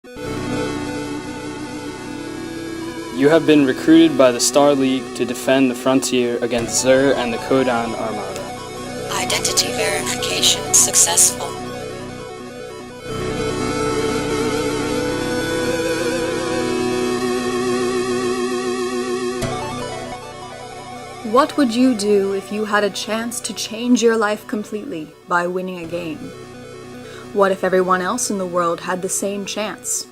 You have been recruited by the Star League to defend the frontier against Xur and the Kodan Armada. Identity verification successful. What would you do if you had a chance to change your life completely by winning a game? What if everyone else in the world had the same chance?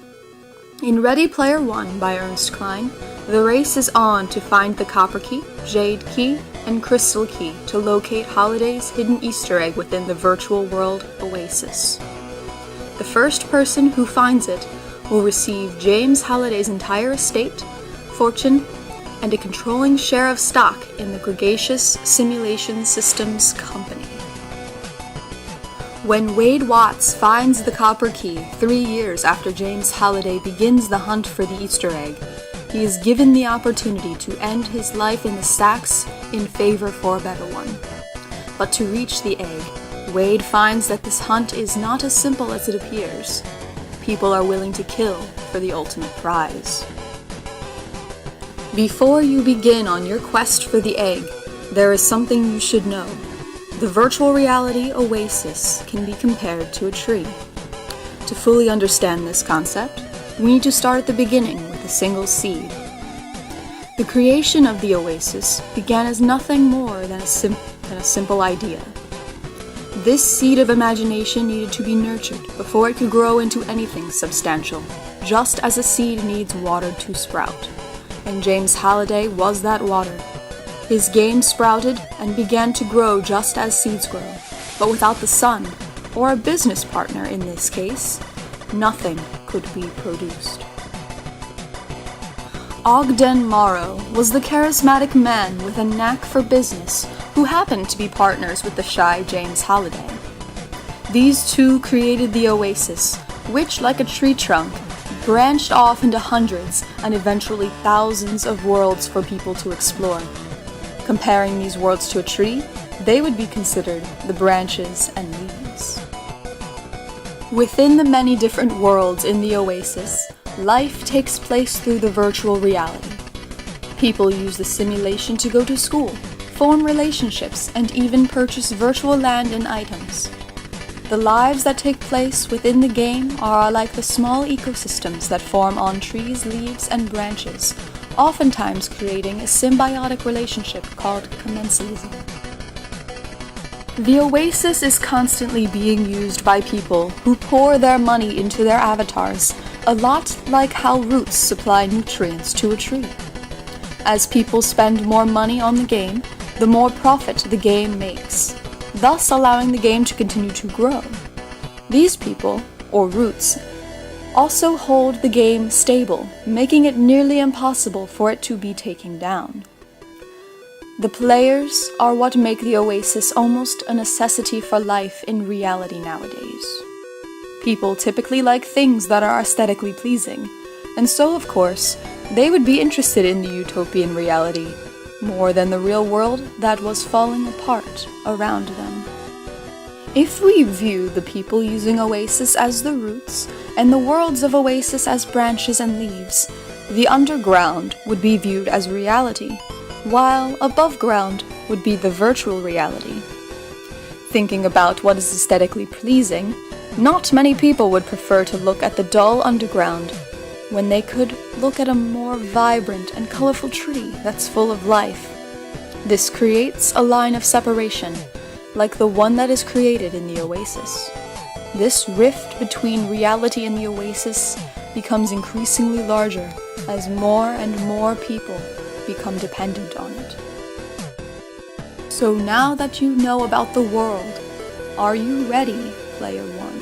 In Ready Player One by Ernest Cline, the race is on to find the Copper Key, Jade Key, and Crystal Key to locate Holiday's hidden Easter egg within the virtual world OASIS. The first person who finds it will receive James Holiday's entire estate, fortune, and a controlling share of stock in the Gregarious Simulation Systems Company. When Wade Watts finds the Copper Key 3 years after James Holiday begins the hunt for the Easter egg, he is given the opportunity to end his life in the stacks in favor for a better one. But to reach the egg, Wade finds that this hunt is not as simple as it appears. People are willing to kill for the ultimate prize. Before you begin on your quest for the egg, there is something you should know. The virtual reality OASIS can be compared to a tree. To fully understand this concept, we need to start at the beginning with a single seed. The creation of the OASIS began as nothing more than a simple idea. This seed of imagination needed to be nurtured before it could grow into anything substantial, just as a seed needs water to sprout. And James Holiday was that water. His game sprouted and began to grow just as seeds grow, but without the sun, or a business partner in this case, nothing could be produced. Ogden Morrow was the charismatic man with a knack for business who happened to be partners with the shy James Holiday. These two created the OASIS, which, like a tree trunk, branched off into hundreds and eventually thousands of worlds for people to explore. Comparing these worlds to a tree, they would be considered the branches and leaves. Within the many different worlds in the OASIS, life takes place through the virtual reality. People use the simulation to go to school, form relationships, and even purchase virtual land and items. The lives that take place within the game are like the small ecosystems that form on trees, leaves, and branches, oftentimes creating a symbiotic relationship called commensalism. The OASIS is constantly being used by people who pour their money into their avatars, a lot like how roots supply nutrients to a tree. As people spend more money on the game, the more profit the game makes, thus allowing the game to continue to grow. These people, or roots, also hold the game stable, making it nearly impossible for it to be taken down. The players are what make the OASIS almost a necessity for life in reality nowadays. People typically like things that are aesthetically pleasing, and so, of course, they would be interested in the utopian reality more than the real world that was falling apart around them. If we view the people using OASIS as the roots, and the worlds of OASIS as branches and leaves, the underground would be viewed as reality, while above ground would be the virtual reality. Thinking about what is aesthetically pleasing, not many people would prefer to look at the dull underground when they could look at a more vibrant and colorful tree that's full of life. This creates a line of separation, like the one that is created in the OASIS. This rift between reality and the OASIS becomes increasingly larger as more and more people become dependent on it. So now that you know about the world, are you ready, Player One?